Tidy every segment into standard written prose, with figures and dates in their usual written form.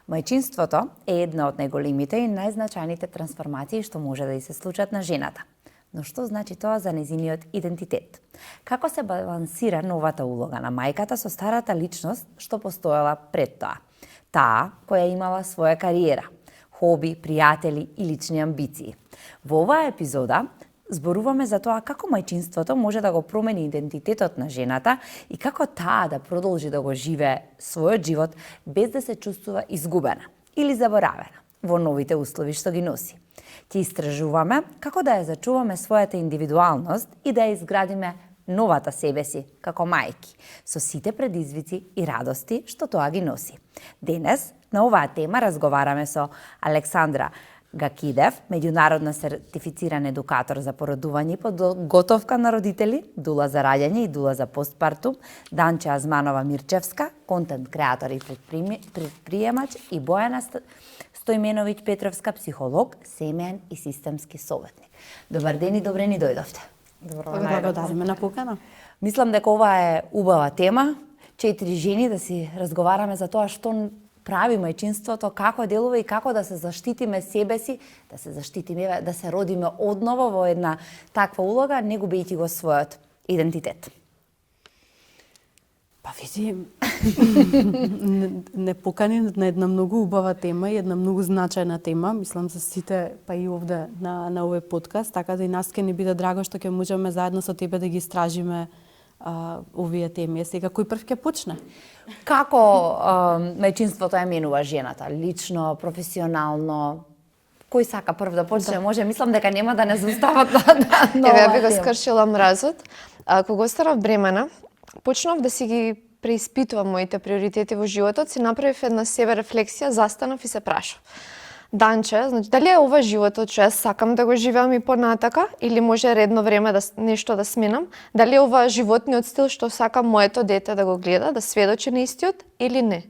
Мајчинството е една од најголемите и најзначајните трансформации што може да и се случат на жената. Но што значи тоа за нејзиниот идентитет? Како се балансира новата улога на мајката со старата личност што постоела пред тоа? Таа која имала своја кариера, хоби, пријатели и лични амбиции. Во оваа епизода зборуваме за тоа како мајчинството може да го промени идентитетот на жената и како таа да продолжи да го живее својот живот без да се чувствува изгубена или заборавена во новите услови што ги носи. Ќе истражуваме како да ја зачуваме својата индивидуалност и да ја изградиме новата себе си како мајки, со сите предизвици и радости што тоа ги носи. Денес на оваа тема разговараме со Александра Гакидев, меѓународно сертифициран едукатор за породување и подготовка на родители, дула за раѓање и дула за постпартум, Данче Азманова Мирчевска, контент креатор и предприемач, и Бојана Стојменовиќ Петровска, психолог, семеен и системски советник. Добар ден и добре ни дојдовте. Благодариме на покана. Мислам дека ова е убава тема. 4 жени да си разговараме за тоа што прави мајчинството, како делува и како да се заштитиме себе си, да се заштитиме, да се родиме одново во една таква улога, не губејќи го својот идентитет. Па види, не покани на една многу убава тема и една многу значајна тема, мислам за сите, па и овде на овој подкаст, така да и нас ке ни биде драго што ќе можеме заедно со тебе да ги истражиме овие теми. Сега кој прв ќе почне? Како мајчинството ја менува жената? Лично, професионално? Кој сака прв да почне? Може, мислам дека нема да не заустават на Еве би го скршила мразот. Кога станав бремена, почнав да си ги преиспитувам моите приоритети во животот, си направив една себе рефлексија, застанав и се прашав. Данче, значи, дали е ова животот што јас сакам да го живеам и понатака, или може редно време да нешто да сменам? Дали е ова животниот стил што сакам моето дете да го гледа, да сведочи на истиот, или не?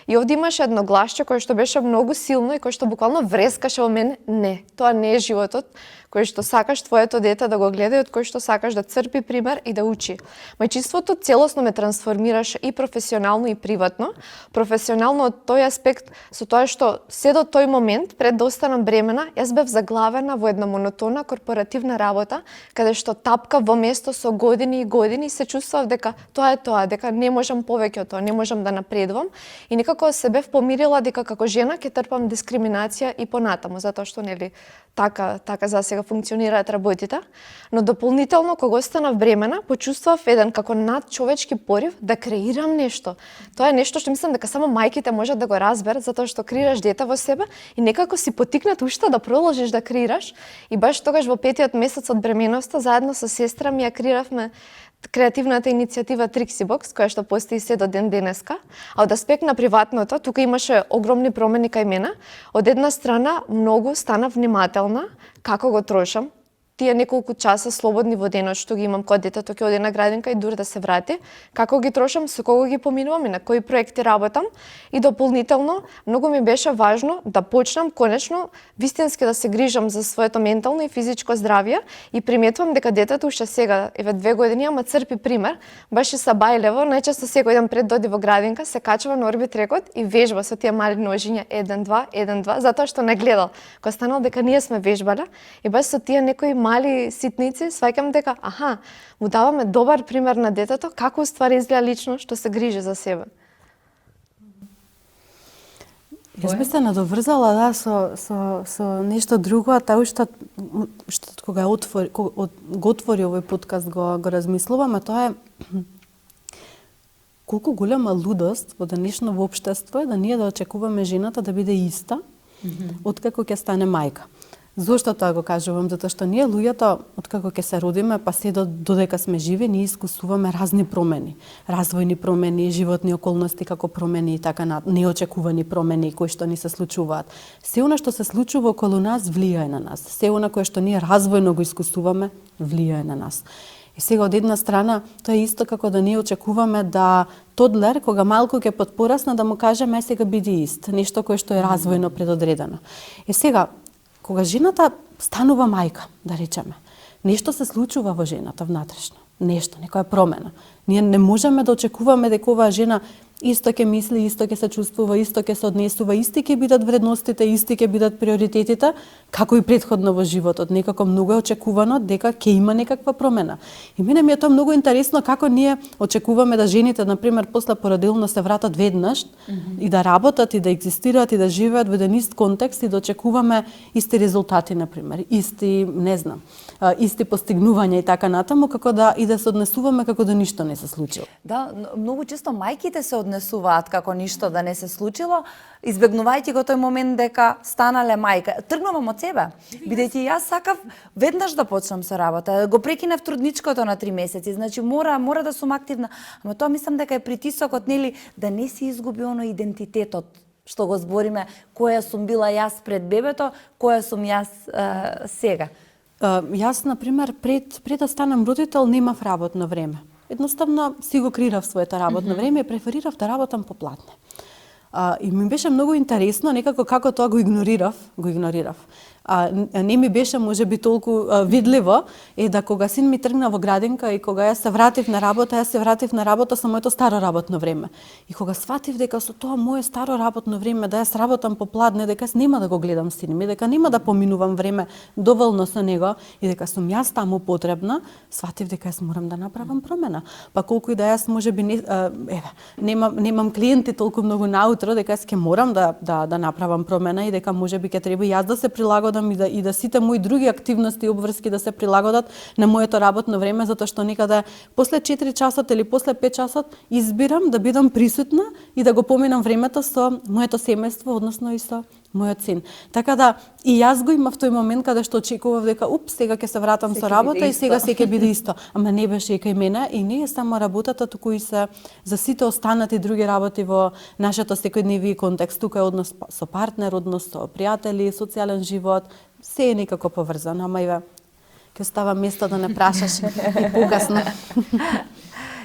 И овде имаше едно гласче кое што беше многу силно и кое што буквално врескаше во мене, не, тоа не е животот кој што сакаш твоето дете да го гледа и од кој што сакаш да црпи пример и да учи. Мајчинството целосно ме трансформираше и професионално и приватно. Професионално од тој аспект со тоа што се до тој момент пред да останам бремена, јас бев заглавена во една монотонна корпоративна работа, каде што тапка во место со години и години и се чувствував дека тоа е тоа, дека не можам повеќе од тоа, не можам да напредувам и некако се бев помирила дека како жена ќе трпам дискриминација и понатаму, затоа што нели така за сега функционираат работите, но дополнително кога останав бремена, почувствував еден како надчовечки порив да креирам нешто. Тоа е нешто што мислам дека само мајките можат да го разберат, затоа што креираш дете во себе и некако си потикнат уште да продолжиш да креираш. И баш тогаш во 5-тиот месец од бременоста, заедно со сестра ми ја креиравме креативната иницијатива Trixibox, која што постои се до ден денеска, а од аспект на приватното, тука имаше огромни промени кај мене. Од една страна, многу стана внимателна како го трошам. Тие неколку часа слободни во денот што ги имам кога детето ќе оди на градинка и дури да се врати, како ги трошам, со кого ги поминувам и на кои проекти работам. И дополнително, многу ми беше важно да почнам конечно вистински да се грижам за своето ментално и физичко здравје и приметувам дека детето уште сега, еве 2 години, ама црпи пример, баш и Сабајлево, најчесто секој ден пред да оди во градинка, се качува на орбитрекот и вежба со тие мали ножиња 1-2, 1-2, затоа што не гледал. Кога станал дека ние сме вежбале и баш со тие некои мали ситници, сваќам дека, му даваме добар пример на детето, како уствари изгледа лично што се грижи за себе. Јас би се надоврзала со нешто друго, а тоа што кога го отвори овој подкаст го размислуваме, тоа е колку голема лудост во денешно општество е да ние да очекуваме жената да биде иста откако ќе стане мајка. Зошто тоа го кажувам? Затоа што ние луѓето, откако ќе се родиме, па се додека сме живи, ние искусуваме разни промени. Развојни промени, животни околности како промени и така неочекувани промени кои што ни се случуваат. Се она што се случува околу нас влијае на нас. Се она кое што ние развојно го искусуваме влијае на нас. И сега од една страна, тоа е исто како да ние очекуваме да тодлер, кога малку ќе потпорасна, да му кажеме сега биди ист, нешто кое што е развојно предодредено. И сега, кога жената станува мајка, да речеме, нешто се случува во жената внатрешно. нешто, некоја промена. Ние не можеме да очекуваме дека оваа жена исто ќе мисли, исто ќе се чувствува, исто ќе се однесува, исти ќе бидат вредностите, исти ќе бидат приоритетите, како и претходно во животот. Некако многу е очекувано дека ќе има некаква промена. И мене ми е тоа многу интересно како ние очекуваме да жените, например, после породилно се вратат веднаш и да работат и да екзистираат и да живеат во еден ист контекст и да очекуваме исти резултати, например, исти, не знам, исти постигнувања и така натаму, како да и да се однесуваме како да ништо не се случило. Да, многу често мајките се однесуваат како ништо да не се случило, избегнувајќи го тој момент дека станале мајка. Тргнувам од себе, бидејќи јас сакав веднаш да почнам со работа. Го прекинав трудничкото на 3 месеци, значи мора да сум активна. Ама тоа мислам дека е притисокот, нели, да не си изгуби оно идентитетот што го збориме, која сум била јас пред бебето, која сум јас сега. Јас, например, пред да станам родител, немав работно време. Едноставно си го крирав своето работно време и преферирав да работам по платне. И ми беше многу интересно некако како тоа го игнорирав. Не ми беше можеби толку видливо да кога син ми тргна во градинка и кога јас се вратив на работа со моето старо работно време. И кога сватив дека со тоа мое старо работно време да јас работам по пладне, дека јас нема да го гледам син ми, дека нема да поминувам време доволно со него и дека сум јас таму потребна, сватив дека јас морам да направам промена. Па колку и да јас можеби немам клиенти толку многу наутро, дека јас ќе морам да направам промена и дека можеби ќе треба јас да се прилагодам и да сите мои други активности и обврски да се прилагодат на моето работно време, затоа што некаде после 4 часот или после 5 часот избирам да бидам присутна и да го поминам времето со моето семејство, односно и со мојот син. Така да и јас го имав тој момент каде што очекував дека сега ќе се вратам со работа и сега се ќе биде исто. Ама не беше и кај мене и не е само работата, туку и се за сите останати други работи во нашето секојдневни контекст. Тука е однос со партнер, однос со пријатели, социјален живот, се е некако поврзано, ама ќе оставам место да не прашаш и покасно.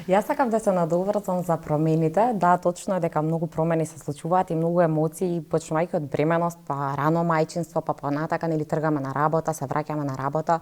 Јас сакам да се надоврзам за промените. Да, точно е дека многу промени се случуваат и многу емоции, почнувајќи од бременост, па рано мајчинство, па понатака нели тргаме на работа, се враќаме на работа.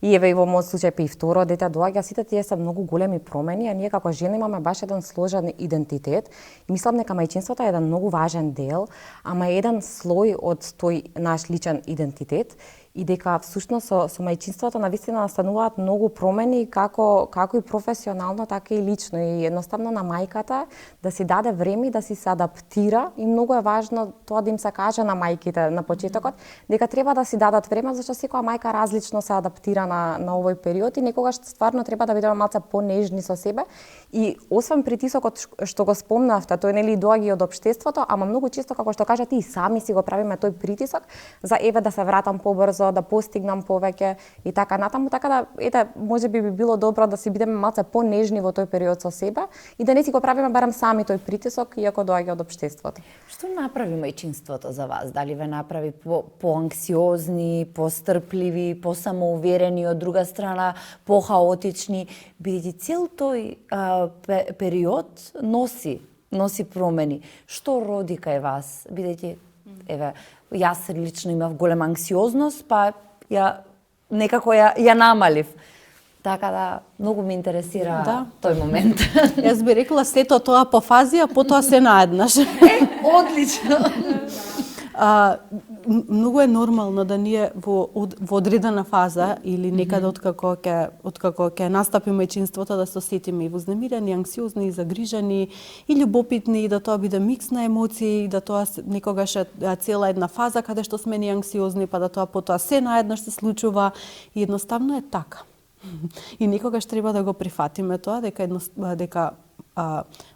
И еве и во мојот случај па и второ дете доаѓа, сите тие се многу големи промени, а ние како жени имаме баш еден сложен идентитет. И мислам дека мајчинството е еден многу важен дел, ама е еден слој од тој наш личен идентитет. И дека всушност со мајчинството навистина настануваат многу промени како и професионално, така и лично. И едноставно на мајката да си даде време да си се адаптира и многу е важно тоа да им се каже на мајките на почетокот дека треба да си дадат време зашто секоја мајка различно се адаптира на овој период и некогаш стварно треба да бидеме малце понежни со себе. И освен притисокот што го спомнавте, тој нели доаѓа од општеството, ама многу често како што кажате и сами си го правиме тој притисок за еве да се вратам побрзо, да постигнам повеќе и така натаму, така да ете можеби би било добро да си бидеме малце понежни во тој период со себе и да не си го правиме барем сами тој притисок иако доаѓа од општеството. Што направи мајчинството за вас? Дали ве направи поанксиозни, пострпливи, посамоуверени, од друга страна похаотични, бидејќи цел тој период носи промени. Што роди кај вас? Бидејќи еве јас лично имав голема анксиозност, па некако ја намалив. Така да, многу ме интересира тој момент. Јас би рекла сето тоа по фази, а потоа се наеднаш. Одлично! Многу е нормално да ние во одредена фаза или некаде откако ќе настапи мајчинството да се осетиме и вознемирени, анксиозни, и загрижени, и љубопитни, и да тоа биде микс на емоции, и да тоа некогаш е цела една фаза каде што сме ни анксиозни, па да тоа потоа се наеднаш се случува и едноставно е така. И некогаш треба да го прифатиме тоа дека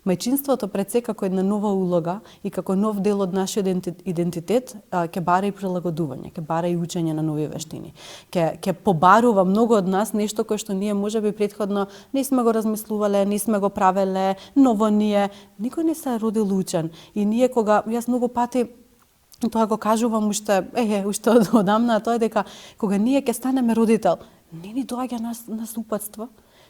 мајчинството пред се како една нова улога и како нов дел од нашиот идентитет ќе бара и прилагодување, ќе бара и учење на нови вештини. Ќе побарува многу од нас нешто кое што ние можеби претходно не сме го размислувале, не сме го правеле, ново ние, никој не се родил учен. И ние кога јас многу пати тоа го кажувам уште одамна, тоа е дека кога ние ќе станеме родител, не ни доаѓа нас упатство,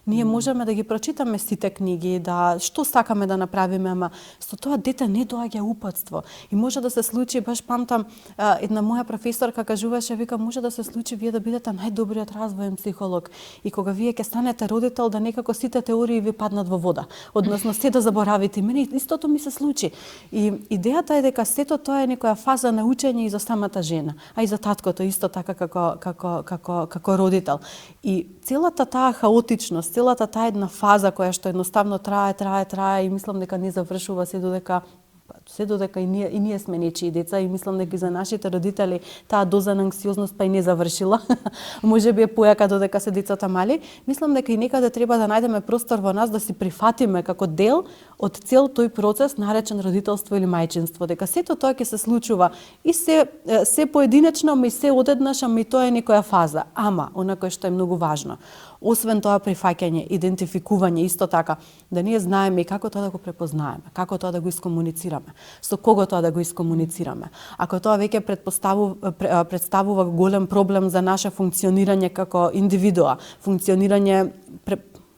Ние можеме да ги прочитаме сите книги, да што сакаме да направиме, ама со тоа дете не доаѓа упатство. И може да се случи, баш памтам, една моја професорка кажуваше, вика, може да се случи вие да бидете најдобриот развоен психолог и кога вие ќе станете родител да некако сите теории ви паднат во вода, односно се да заборавите. Мене истото ми се случи. И идејата е дека сето тоа е некоја фаза на учење и за самата жена, а и за таткото исто така како родител. И целата таа хаотичност, целата таа една фаза која што едноставно трае и мислам дека не завршува се додека и ние сме нечии деца и мислам дека за нашите родители таа доза на анксиозност па и не завршила. Може би е појака додека се децата мали. Мислам дека и некаде треба да најдеме простор во нас да си прифатиме како дел од цел тој процес наречен родителство или мајчинство, дека сето тоа ќе се случува и се поединечно, ама и се одеднаш, ама и тоа е некоја фаза. Ама, онакој што е многу важно, освен тоа прифаќање, идентификување, исто така, да ние знаеме и како тоа да го препознаеме, како тоа да го искомуницираме, со кого тоа да го искомуницираме. Ако тоа веќе представува голем проблем за наше функционирање како индивидуа, функционирање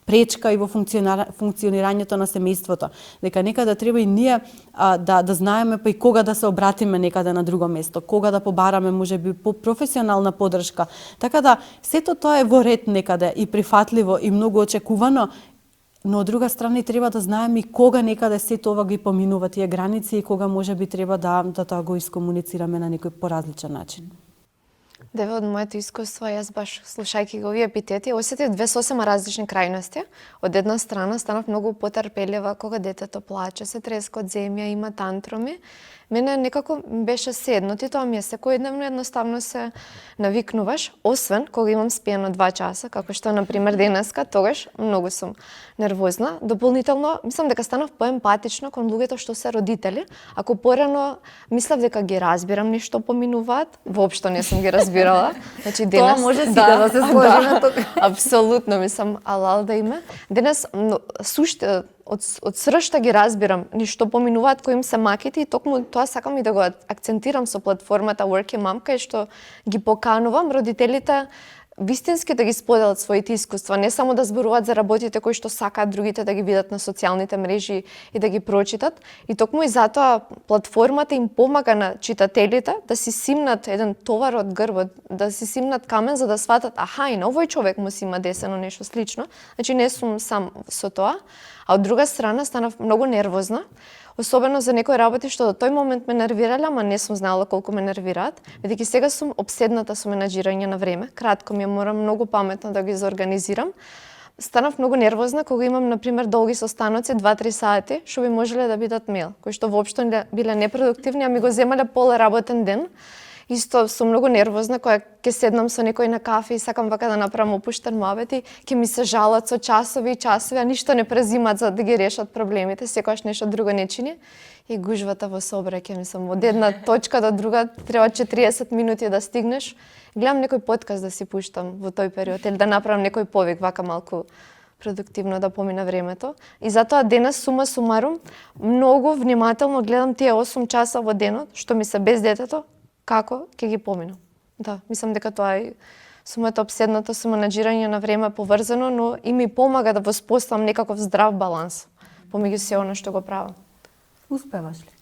пречка и во функционирањето на семејството, дека некаде треба и ние да знаеме па и кога да се обратиме некаде на друго место, кога да побараме можеби професионална поддршка. Така да сето тоа е во ред некаде и прифатливо и многу очекувано, но од друга страна треба да знаеме и кога некаде сето ова ги поминува тие граници и кога можеби треба да тоа го искомуницираме на некој поразличен начин. Деве, од моето искуство, јас баш слушајќи го овие епитети, осетив две сосема различни крајности. Од една страна станав многу потрпелива кога детето плаче, се треска од земја, има тантруми. Мене некако беше седно, ти тоа ми е секојдневно, едноставно се навикнуваш, освен кога имам спиено 2 часа, како што например денеска, тогаш многу сум нервозна. Дополнително, мислам дека станав поемпатична кон луѓето што се родители. Ако порано мислев дека ги разбирам ништо поминуваат, воопшто не сум ги разбирала. Значи денес тоа може сите да се сложиме тука. Апсолутно, мислам, алал да име. Денес од сршта ги разбирам ништо поминуваат кои им се маките и токму тоа сакам и да го акцентирам со платформата Working Mom, кај што ги поканувам родителите вистински да ги споделат своите искуства, не само да зборуваат за работите кои што сакаат другите да ги видат на социјалните мрежи и да ги прочитат. И токму и затоа платформата им помага на читателите да си симнат еден товар од грбот, да си симнат камен за да сватат, аха, и на овој човек му си има десено нешто слично. Значи не сум сам со тоа. А од друга страна станав многу нервозна, особено за некои работи што до тој момент ме нервирале, ама не сум знала колку ме нервираат, бидејќи сега сум обседната со менаџирање на време. Кратко ми морам многу паметно да ги заорганизирам. Станав многу нервозна кога имам, например, долги состаноци, 2-3 сати, што би можеле да бидат мејл, кои што воопшто биле непродуктивни, а ми го земале пол работен ден. Исто сум многу нервозна кога ќе седнам со некој на кафе и сакам вака да направам опуштен муабет и ќе ми се жалат со часови и часови, а ништо не презимат за да ги решат проблемите, секогаш нешто друго не чини. И гужвата во сообраќај, мислам, од една точка до друга треба 40 минути да стигнеш. Гледам некој подкаст да си пуштам во тој период или да направам некој повик вака малку продуктивно да помине времето. И затоа денес сума сумарум многу внимателно гледам тие 8 часа во денот што ми се без детето, како ќе ги поминам. Да, мислам дека тоа е сумата обседната со менаџирање на време поврзано, но и ми помага да воспоставам некаков здрав баланс помеѓу се оно што го правам. Успеваш ли?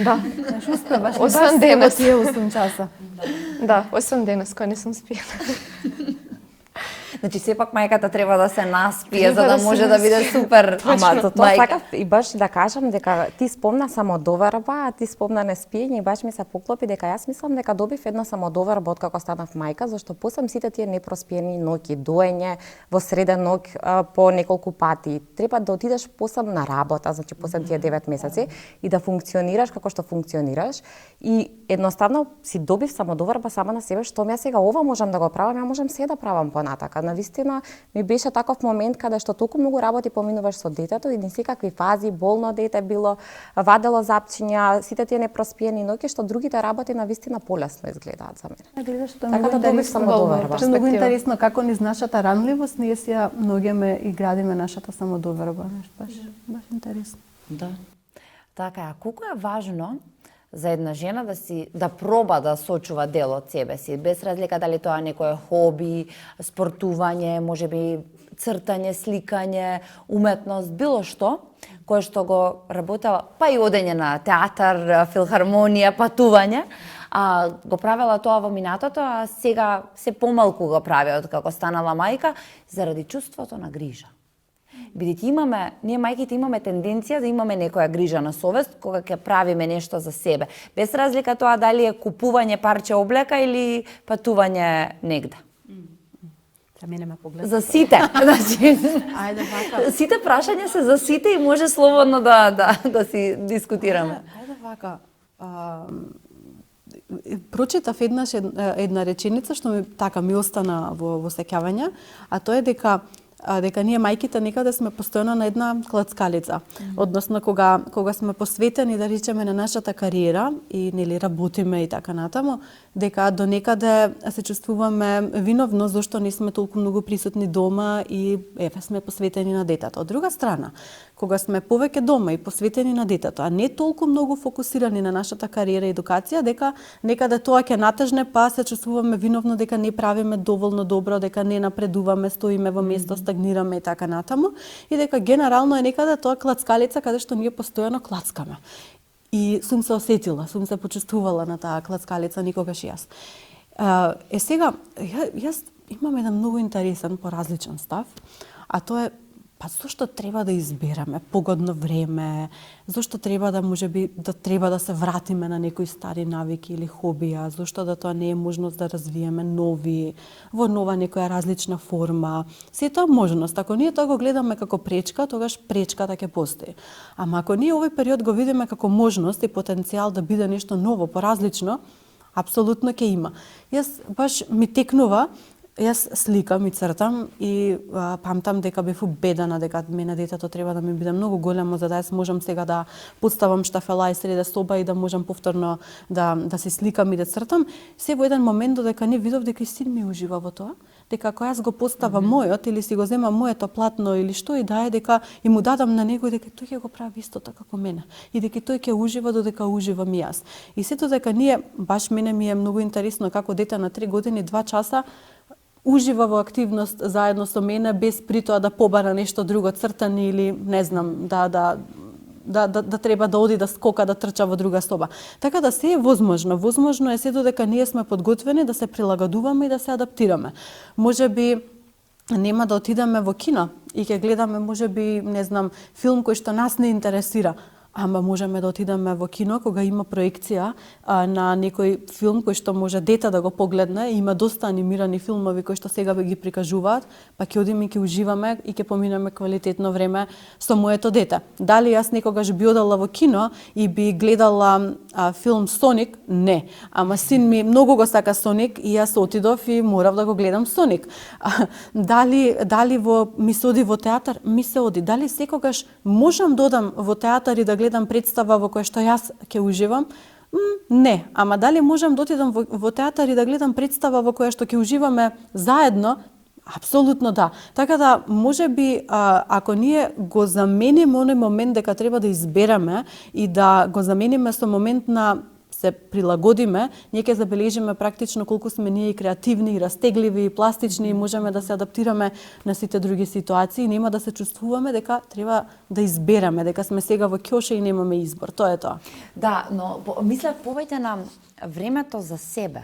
Да. Успеваш ли? Освен денес. Тие 8 часа. Да, освен денес, кој не сум спиена. Значи сепак мајката треба да се наспие за да може да биде супер. Ама за тоа сакав и баш да кажам дека ти спомна самодоверба, а ти спомна неспиење и баш ми се поклопи дека јас мислам дека добив една самодоверба од како станав мајка, зашто после сите тие непроспиени ноќи, доење во среден ноќ по неколку пати, треба да отидеш после на работа, значи после тие 9 месеци и да функционираш како што функционираш и едноставно си добив самодоверба сама на себе, што ја сега ова можам да го правам, ја можам се да правам понатака. Навистина ми беше таков момент каде што толку многу работи поминуваш со детето и не секакви фази, болно дете било, вадело запчиња, сите тие непроспиени ноќи што другите работи навистина полесно изгледаат за мене. Гледаш, тоа така да добив самодоверба. Тоа е многу интересно како низ нашата ранливост ние си ја многиме и градиме нашата самодоверба, баш интересно. Да. Така, колку е важно за една жена да проба да сочува дел од себе си, без разлика дали тоа некое хоби, спортување, можеби цртање, сликање, уметност, било што, кое што го работела, па и одење на театар, филхармонија, патување, го правела тоа во минатото, а сега се помалку го прави од како станала мајка, заради чувството на грижа. Бидејќи ние мајките имаме тенденција да имаме некоја грижа на совест кога ќе правиме нешто за себе. Без разлика тоа дали е купување парче облека или патување негде. За мене ме погледа. За сите. Значи, Ајде вака. сите прашања се за сите и може слободно да си дискутираме. Ајде вака. Прочитав една реченица што ми остана во сеќавање, а тоа е дека ние мајките некаде сме постојано на една клацкалица. Односно кога сме посветени да речеме на нашата кариера и нели работиме и така натаму, дека до некаде се чувствуваме виновно зашто не сме толку многу присутни дома и сме посветени на детето. Од друга страна, кога сме повеќе дома и посветени на детето, а не толку многу фокусирани на нашата кариера и едукација, дека некаде тоа ќе натежне, па се чувствуваме виновно дека не правиме доволно добро, дека не напредуваме, стоиме во место, стагнираме и така натаму, и дека генерално е некаде тоа клацкалица каде што ние постојано клацкаме. И сум се осетила, сум се почувствувала на таа клацкалица никогаш јас. Сега, јас имам еден многу интересен, поразличен став, а тоа е зошто треба да избераме погодно време, зошто треба да можеби да се вратиме на некои стари навики или хобија, зошто да тоа не е можност да развиеме нови, во нова некоја различна форма. Се тоа можност. Ако ние тоа го гледаме како пречка, тогаш пречката ќе постои. Ама ако ние овој период го видиме како можност и потенцијал да биде нешто ново, поразлично, апсолутно ќе има. Јас баш ми текнува. Јас сликам и цртам и памтам дека бев убедена дека мене детето треба да ми биде многу големо за да јас можам сега да подставам штафела и среде соба и да можам повторно да се сликам и да цртам. Се во еден момент додека не видов дека и син ми ужива во тоа, дека ако јас го поставам мојот или си го земам моето платно или што и да е, дека и му дадам на него дека тој ќе го прави исто така како мене и дека тој ќе ужива додека уживам и јас. И сето дека ние, баш мене ми е многу интересно како дете на 3 години 2 часа ужива во активност заедно со мене без при тоа да побара нешто друго, цртање или не знам, да треба да оди да скока, да трча во друга соба. Така да се е возможно. Возможно е се додека ние сме подготвени да се прилагодуваме и да се адаптираме. Можеби нема да отидеме во кино и ќе гледаме можеби, не знам, филм кој што нас не интересира. Ама можеме да отидеме во кино кога има проекција на некој филм кој што може дете да го погледне. Има доста анимирани филмови кои што сега ги прикажуваат, па ќе одиме и ќе уживаме и ќе поминеме квалитетно време со моето дете. Дали јас некогаш би одела во кино и би гледала филм Соник? Не. Ама син ми многу го сака Соник и јас отидов и морав да го гледам Соник. Дали ми се оди во театар? Ми се оди. Дали секогаш можам да одам во театар и да гледам представа во која што јас ќе уживам? Не. Ама дали можам да отидам во театар и да гледам представа во која што ќе уживаме заедно? Апсолутно да. Така да, можеби, ако ние го замениме оној момент дека треба да избереме и да го замениме со момент на се прилагодиме, ние ќе забележиме практично колку сме ние и креативни, и растегливи, и пластични, и можеме да се адаптираме на сите други ситуации и нема да се чувствуваме дека треба да избереме, дека сме сега во ќоша и немаме избор. Тоа е тоа. Да, но мислев повеќе на времето за себе.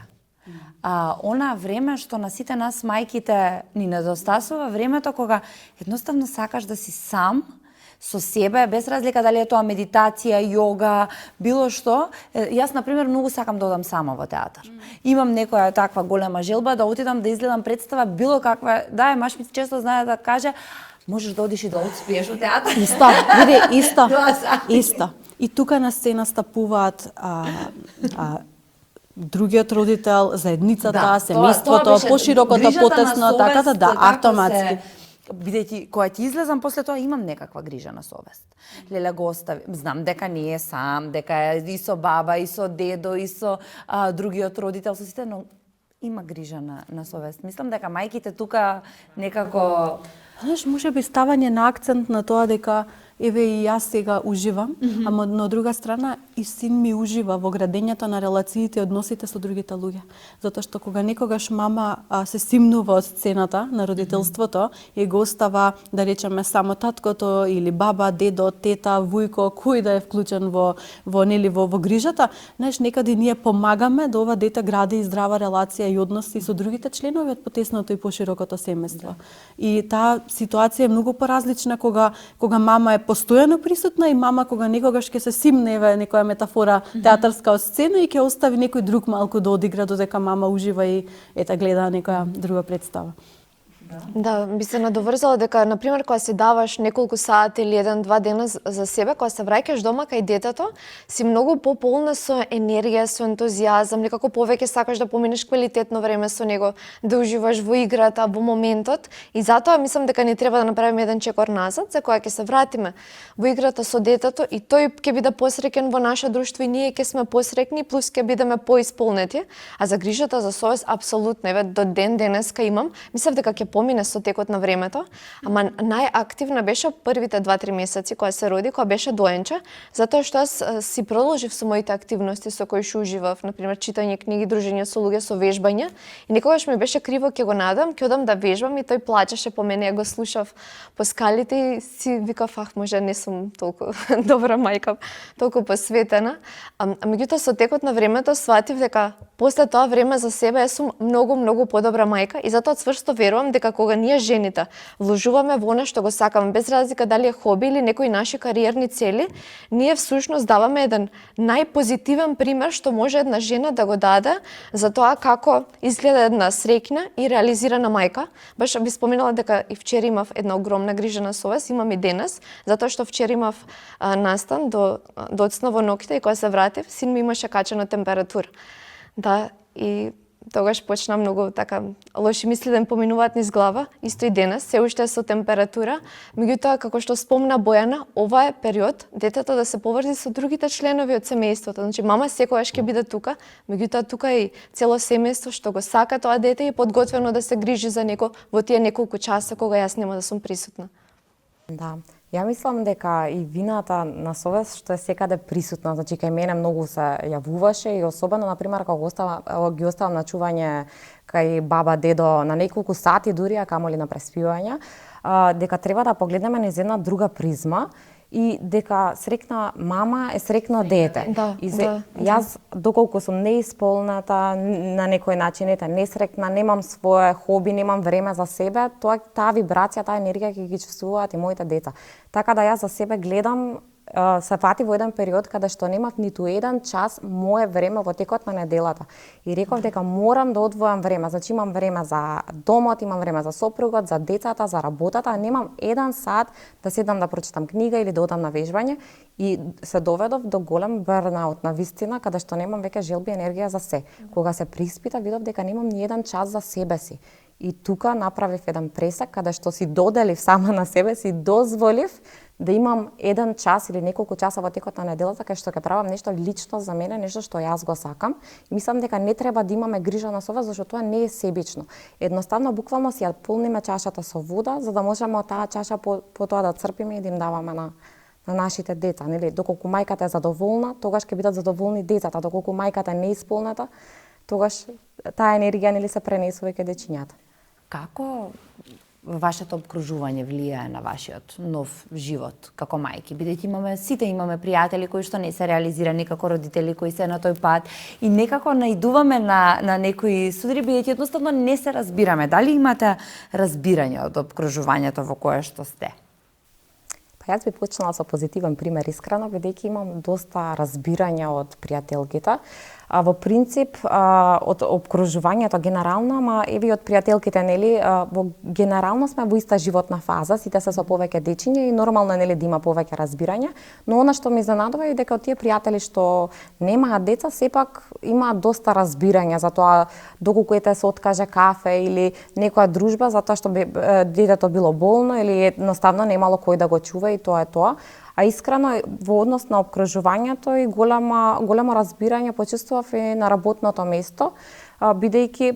Она време што на сите нас мајките ни недостасува, времето кога едноставно сакаш да си сам, со себе, без разлика дали е тоа медитација, јога, било што. Јас, например, многу сакам да одам сама во театар. Имам некоја таква голема желба да отидам да изгледам представа, било каква. Да, маш ми често знае да каже, можеш да одиш и да успееш во театар. Исто, види, исто. И тука на сцена стапуваат другиот родител, заедницата, семејството, поширокото, потесно, така да, автоматски. Бидејќи кога ќе излезам после тоа имам некаква грижа на совест. Леле го остави, знам дека не е сам, дека е и со баба, и со дедо, и со другиот родител, со сите, но има грижа на совест. Мислам дека мајките тука некако... Знаеш, може би ставање на акцент на тоа дека еве и јас сега уживам, ама на друга страна и син ми ужива во градењето на релациите и односите со другите луѓе. Затоа што кога некогаш мама се симнува од сцената на родителството и го остава, да речеме, само таткото или баба, дедо, тета, вујко, кој да е вклучен во грижата, знаеш, некаде ние помагаме да ова дете гради и здрава релација и односи со другите членови од потесното и поширокото семејство. И таа ситуација е многу поразлична кога мама е постојано присутна и мама кога некогаш ќе се симне, некоја метафора театарска од сцена и ќе остави некој друг малку да одигра додека мама ужива и гледа некоја друга представа. Да, би се надоврзала дека, например, кога си даваш неколку сати или 1-2 дена за себе, кога се враќаш дома кај детето, си многу пополна со енергија, со ентузијазам, некако повеќе сакаш да поминеш квалитетно време со него, да уживаш во играта, во моментот. И затоа мислам дека не треба да направиме еден чекор назад, за кога ќе се вратиме во играта со детето и тој ќе биде посреќен во наше друштво и ние ќе сме посреќни, плюс ќе бидеме поисполнети. А за грижата за совест апсолутно, еве до ден денеска имам, мислев дека ќе помине со текот на времето, ама најактивна беше првите 2-3 месеци кога се роди, кога беше доенче, затоа што јас си продолжив со моите активности со кои што уживав, например читање книги, дружење со луѓе, со вежбање, и некогаш ми беше криво ќе го надам, ќе одам да вежбам и тој плачеше по мене, ја го слушав по скалите и си викав, може не сум толку добра мајка, толку посветена. А меѓутоа со текот на времето сватив дека после тоа време за себе јас сум многу подобра мајка и затоа цврсто верувам дека кога ние жените вложуваме во она што го сакаме, без разлика дали е хоби или некои наши кариерни цели, ние всушност даваме еден најпозитивен пример што може една жена да го даде за тоа како изгледа една среќна и реализирана мајка. Баш би споменала дека и вчера имав една огромна грижа на совест, имам и денес, затоа што вчера имав настан до доцна во ноќта и кога се вратив, син ми имаше качена температура. Да, и тогаш почна многу така лоши мисли да ми поминуваат низ глава, исто и денес, се уште со температура. Меѓутоа, како што спомна Бојана, ова е период детето да се поврзи со другите членови од семејството. Значи, мама секогаш ќе биде тука, меѓутоа тука е и цело семејство што го сака тоа дете и е подготвено да се грижи за него во тие неколку часа кога јас нема да сум присутна. Да. Ја мислам дека и вината на совест што е секаде присутна, значи кај мене многу се јавуваше и особено например кога ги оставам на чување кај баба, дедо на неколку сати дури, а камоли на преспивање, дека треба да погледнеме низ една друга призма и дека срекна мама е срекно дете. Да, Јас доколку сум неисполната на некој начин, несрекна, немам свое хоби, немам време за себе, таа вибрација, таа енергија ќе ги чувствуваат и моите деца. Така да јас за себе гледам, се фати во еден период каде што немав ниту еден час мое време во текот на неделата. И реков дека морам да одвојам време, значи имам време за домот, имам време за сопругот, за децата, за работата, а немам еден сат да седам да прочитам книга или да одам на вежбање и се доведов до голем бернаут на вистина каде што немам веќе желби и енергија за се. Кога се приспита видов дека немам ни еден час за себе си. И тука направив еден пресек каде што си доделив сама на себе си, дозволив да имам еден час или неколку часа во текот на неделата кај што ќе правам нешто лично за мене, нешто што јас го сакам. И мислам дека не треба да имаме грижа на совест, зашто тоа не е себично. Едноставно, буквално си ја полниме чашата со вода, за да можеме од таа чаша потоа да црпиме и да им даваме на нашите деца, нели? Доколку мајката е задоволна, тогаш ќе бидат задоволни децата, доколку мајката е неисполната, тогаш таа енергија нели се пренесува кај дечињата. Како вашето обкружување влијае на вашиот нов живот како мајки? Бидејќи сите имаме пријатели кои што не се реализирани како родители, кои се на тој пат и некако наидуваме на некои судри, бидејќи едноставно не се разбираме. Дали имате разбирање од обкружувањето во кое што сте? Јас би почнала со позитивен пример, искрено, бидејќи имам доста разбирање од пријателките. Во принцип, од обкружувањето генерално, ама еви од пријателките, нели, во генерално сме во иста животна фаза, сите се со повеќе дечиња и нормално е, нели, да има повеќе разбирање, но она што ми изненадува е дека од тие пријатели што немаат деца, сепак имаат доста разбирање за тоа доколку ете се откаже кафе или некоја дружба затоа што детето било болно или едноставно немало кој да го чува и тоа е тоа. А искрено во однос на обкружувањето и големо разбирање почувствував и на работното место, бидејќи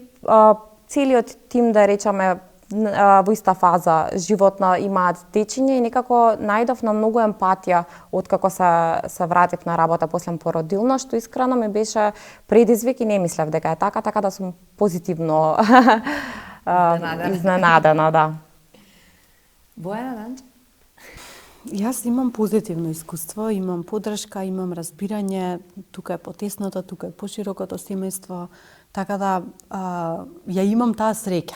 целиот тим, да речеме, во иста фаза животна имаат течење и некако најдов на многу емпатија откако се вратив на работа после породилна, што искрено ми беше предизвик и не мислев дека е така да сум позитивно изненадена, да. Бојана, Данче? Јас имам позитивно искуство, имам поддршка, имам разбирање, тука е потесното, тука е поширокото семејство, така да ја имам таа среќа.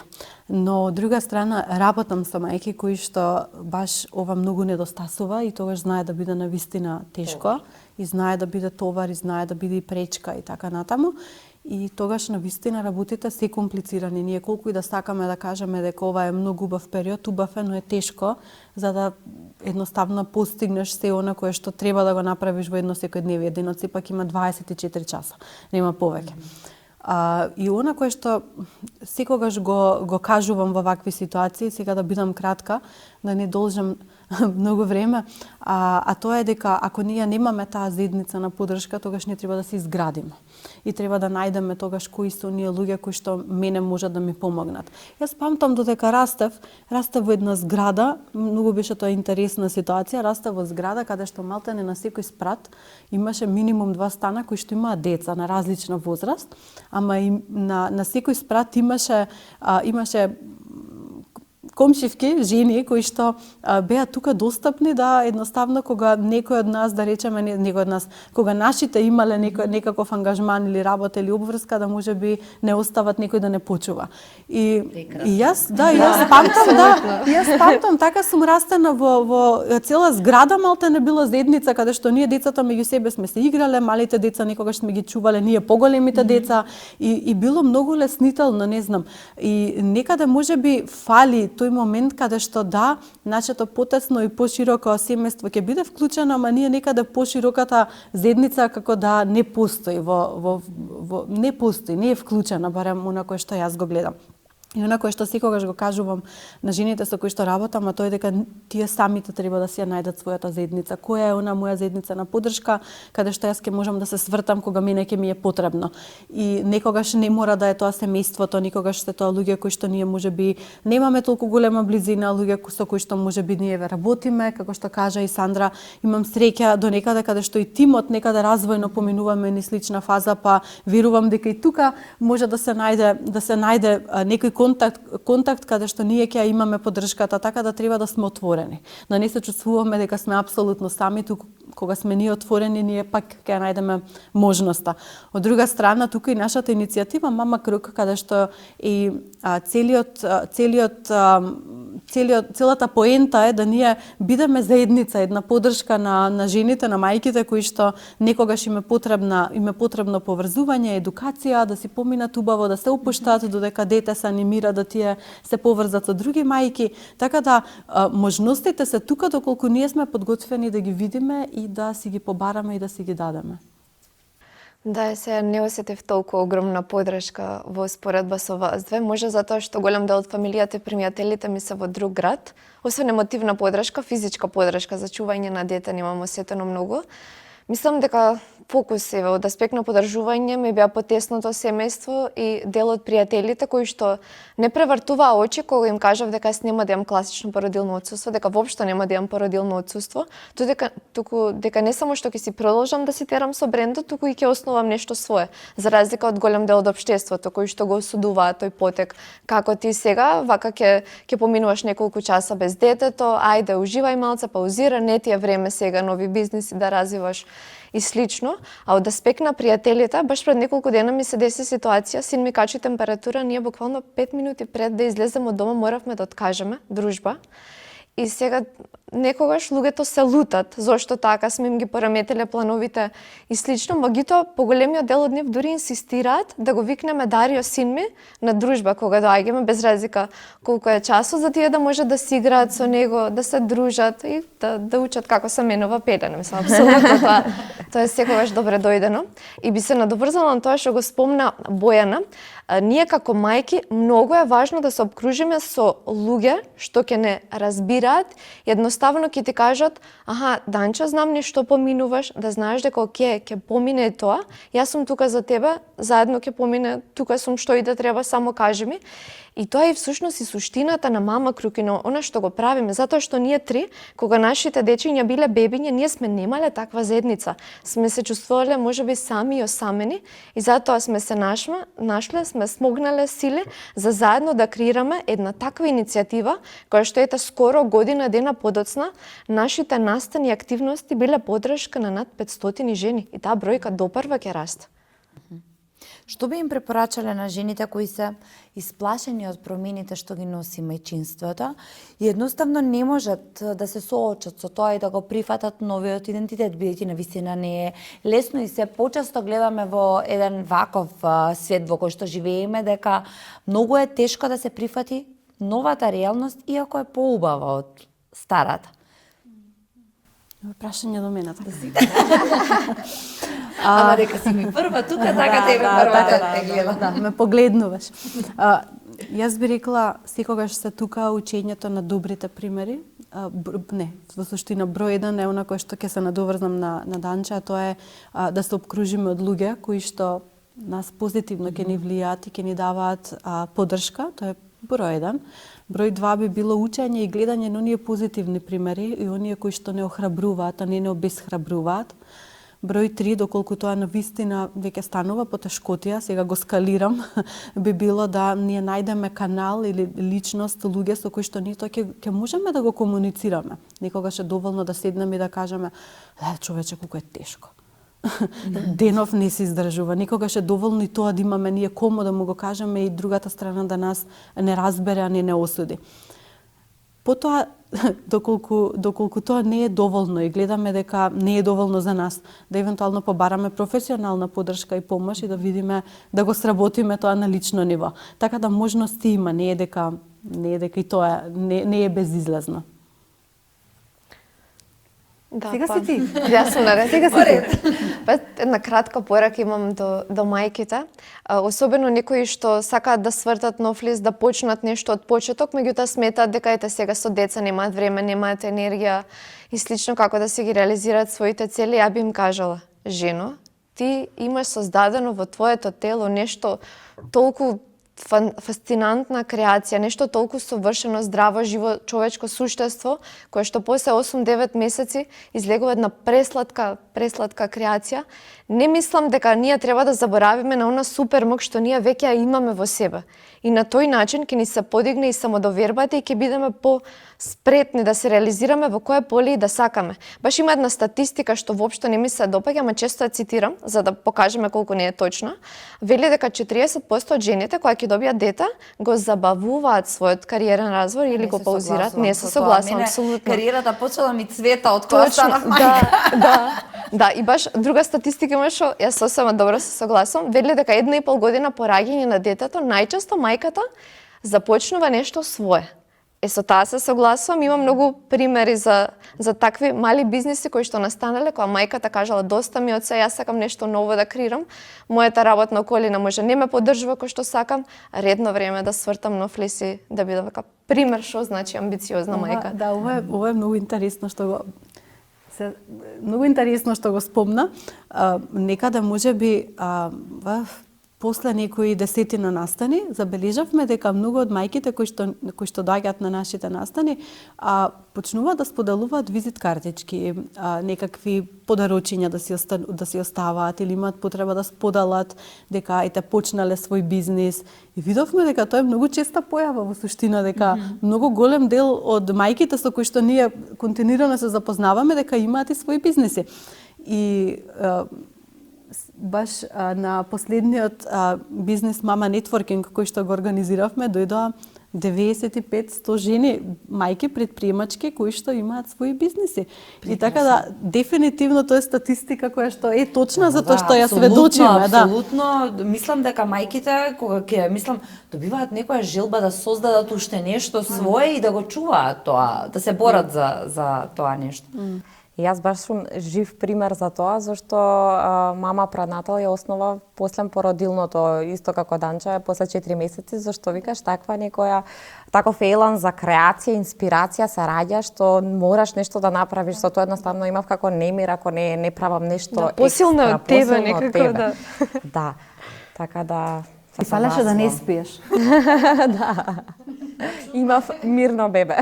Но од друга страна работам со мајки кои што баш ова многу недостасува и тогаш знае да биде навистина тешко и знае да биде товар и знае да биде и пречка и така натаму. И тогаш навистина работите се комплицирани. Ние колку и да сакаме да кажеме дека ова е многу убав период, убав е, но е тешко за да едноставно постигнеш се она кое што треба да го направиш во едно секојдневие. Денот сепак има 24 часа, нема повеќе. И она кое што секогаш го кажувам во вакви ситуации, сега да бидам кратка, да не должам многу време, а тоа е дека ако ние немаме таа заедница на поддршка, тогаш не треба да се изградиме. И треба да најдеме тогаш кои се оние луѓе кои што мене можат да ми помогнат. Јас памтам додека растев во една зграда, многу беше тоа интересна ситуација, растев во зграда каде што малтене на секој спрат имаше минимум 2 стана кои што имаат деца на различна возраст, ама и на секој спрат имаше комшивки, жени кои што беа тука достапни да едноставно кога некој од нас, да речеме некој од нас, кога нашите имале некаков ангажман или работа или обврска, да можеби не остават некој да не почува. И јас памтам, така сум растена во цела зграда, малте не била заедница каде што ние децата меѓу себе сме се играле, малите деца некогаш сме ги чувале, ние поголемите деца и било многу леснително, не знам. И некаде можеби фали тој момент каде што да, нашето потесно и пошироко семејство ќе биде вклучено, ама ние некаде пошироката заедница како да не постои не постои, не е вклучена, барем она кое што јас го гледам. И она кое што секогаш го кажувам на жените со кои што работам, а тоа е дека тие самите треба да си ја најдат својата заедница. Која е она моја заедница на поддршка, каде што јас ќе можам да се свртам кога мене ќе ми е потребно. И некогаш не мора да е тоа семејството, некогаш се тоа луѓе кои што ние можеби немаме толку голема близина, луѓе со кои што можеби ние работиме, како што кажа и Сандра, имам среќа до некаде каде што и тимот некаде развојно поминуваме ни слична фаза, па верувам дека и тука може да се најде некој контакт каде што ние ќе имаме поддршката, така да треба да сме отворени. Да не се чувствуваме дека сме апсолутно сами, туку кога сме ние отворени, ние пак ќе најдеме можноста. Од друга страна, тука и нашата иницијатива Мама Круг, каде што и целата поента е да ние бидеме заедница, една поддршка на жените, на мајките кои што некогаш им е потребно поврзување, едукација, да си поминат убаво, да се опуштат додека дете се анимира да тие се поврзат со други мајки, така да можностите се тука доколку ние сме подготвени да ги видиме и да си ги побараме и да си ги дадеме. Да, се не осетив толку огромна поддршка во споредба со вас две, може затоа што голем дел од фамилијата и пријателите ми се во друг град. Освен емотивна поддршка, физичка поддршка за чување на дете немам осетено многу. Мислам дека фокус од аспект на поддржување ми беа потесното семејство и дел од пријателите кои што не превртуваа очи кога им кажав дека јас нема да имам класично породилно отсуство, дека воопшто нема да имам породилно отсуство, туку дека не само што ќе си продолжам да си терам со брендот, туку и ќе основам нешто свое, за разлика од голем дел од општеството кои што го осудуваат тој потек. Како ти сега, вака ќе поминуваш неколку часа без детето, ајде уживај малце, паузира, не ти е време сега нови бизниси да развиваш и слично, а од аспект на пријателите, баш пред неколку дена ми се деси ситуација, син ми качи температура, ние буквално 5 минути пред да излеземе од дома моравме да откажеме дружба. И сега некогаш луѓето се лутат, зошто така сме им ги пореметиле плановите и слично, меѓутоа поголемиот дел од нив дури инсистираат да го викнеме Дарио син ми на дружба кога доаѓаме, без разлика колку е часот, за тие да можат да си играат со него, да се дружат и да учат како се менува пелена. Мислам, апсолутно тоа е секогаш добре дојдено. И би се надоврзала на тоа што го спомна Бојана. ние како мајки многу е важно да се обкружиме со луѓе што ќе не разбираат, едноставно ќе ти кажат: аха, Данча, знам ни што поминуваш, да знаеш дека ќе помине тоа, јас сум тука за тебе, заедно ќе помине, тука сум, што и да треба, само кажи ми. И тоа е всушност и суштината на Мама Круг и на она што го правиме, затоа што ние три, кога нашите дечиња биле бебиња, ние сме немале таква заедница. Сме се чувствувале можеби сами и осамени и затоа сме се нашле, сме смогнале сили за заедно да креираме една таква иницијатива, која што ете скоро година дена подоцна, нашите настани и активности биле подршка на над 500 жени и таа бројка допарва ќе расте. Што би им препорачале на жените кои се исплашени од промените што ги носи мајчинството и едноставно не можат да се соочат со тоа и да го прифатат новиот идентитет, бидејќи навистина не е лесно и се почесто гледаме во еден ваков свет во кој што живееме дека многу е тешко да се прифати новата реалност иако е поубава од старата. Прашање до мене. Ама дека си ми прва тука, така тебе прва те гледам. Да, ме погледнуваш. Јас би рекла, секогаш се тука учењето на добрите примери. Не, во суштина број 1 е она кој што ќе се надоврзам на Данча, тоа е да се обкружиме од луѓе кои што нас позитивно ќе ни влијаат и ќе ни даваат поддршка, тоа е број 1. Број 2 би било учење и гледање на оние позитивни примери и оние кои што не охрабруваат, а не обесхрабруваат. Број 3, доколку тоа навистина веќе станува потешкотија, сега го скалирам, би било да ние најдеме канал или личност, луѓе со кои што ние тоа ќе можеме да го комуницираме. Некогаш е доволно да седнеме и да кажеме: човече, колку е тешко. Денов не се издржува. Никогаш е доволно и тоа да имаме ние кому да му го кажеме и другата страна да нас не разбере, а не осуди. Потоа, доколку тоа не е доволно и гледаме дека не е доволно за нас, да евентуално побараме професионална поддршка и помош и да видиме, да го сработиме тоа на лично ниво. Така да можности има, не е дека и тоа не е безизлезно. Да, Сега си ти. Јас сум наред. Сега си ти. Една кратка порака имам до мајките. Особено некои што сакаат да свртат нов лист, да почнат нешто од почеток, меѓутоа сметаат дека ете сега со деца немаат време, немаат енергија и слично како да си ги реализираат своите цели. Ја би им кажала: жено, ти имаш создадено во твоето тело нешто толку фасцинантна креација, нешто толку совршено, здраво, живо човечко суштество, кое што после 8-9 месеци излегува една пресладка креација. Не мислам дека ние треба да заборавиме на она супер мок што ние веќе ја имаме во себе. И на тој начин ќе ни се подигне и самодовербата и ќе бидеме по-спретни да се реализираме во кое поле и да сакаме. Баш има една статистика што воопшто не ми се допаѓа, ама често ја цитирам за да покажеме колку не е точна. Вели дека 40% од жените кои ќе добијат дете го забавуваат својот кариерен развој или го паузираат. Не се согласувам апсолутно. Кариерата почела ми цвета од кога станав мајка. Да, и баш друга статистика има што јас сосема добро се согласувам. Вели дека 1,5 година по раѓање на детето најчесто мајката започнува нешто свое. Со таа се согласувам, има многу примери за такви мали бизниси кои што настанале кога мајката кажала: доста ми од се, јас сакам нешто ново да креирам. Мојата работна околина може не ме поддржува кој што сакам, редно време да свртам нов лист и да бидам вака пример што значи амбициозна мајка. Да, ова е многу интересно што го спомна. Некаде можеби после некои десетина настани забележавме дека многу од мајките кои што доаѓаат на нашите настани почнуваат да споделуваат визит картички, некакви подарочиња да си оставаат или имаат потреба да споделат дека ете почнале свој бизнис. И видовме дека тоа е многу честа појава во суштина, дека многу голем дел од мајките со кои што ние континуирано се запознаваме дека имаат и своји бизниси. И баш на последниот бизнес Мама Нетворкинг кој што го организиравме, дојдоа 95-100 жени, мајки предприемачки кои што имаат своји бизниси. И така да, дефинитивно тоа е статистика која што е точна затоа што ја сведочиме. Апсолутно, мислам дека мајките, кога добиваат некоја желба да создадат уште нешто свое и да го чуваат тоа, да се борат за тоа нешто. И јас баш сум жив пример за тоа, зашто мама пренатал ја основа после породилното, исто како Данче, после 4 месеци, зашто викаш таква некоја, таков елан за креација, инспирација се раѓа, што мораш нешто да направиш, со тоа едноставно имав како немир, ако не правам нешто посилно екстра, од тебе, посилно од некако, тебе. да. Да, така да... И фалеше да не спиеш. Имав мирно бебе.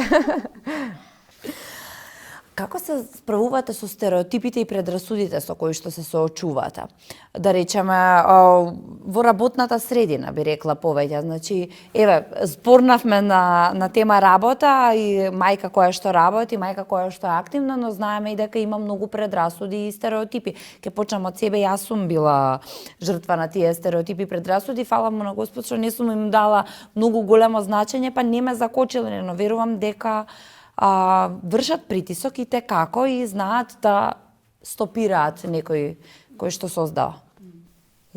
Како се справувате со стереотипите и предрасудите со кои што се соочувате? Да речеме, во работната средина, би рекла повеќе. Значи, еве, зборнавме на тема работа и мајка која што работи, мајка која што е активна, но знаеме и дека има многу предрасуди и стереотипи. Ке почнам од себе, јас сум била жртва на тие стереотипи и предрасуди, фала му на Господ што не сум им дала многу големо значење, па не ме закочиле, но верувам дека вршат притисок и те како и знаат да стопираат некој кој што создава.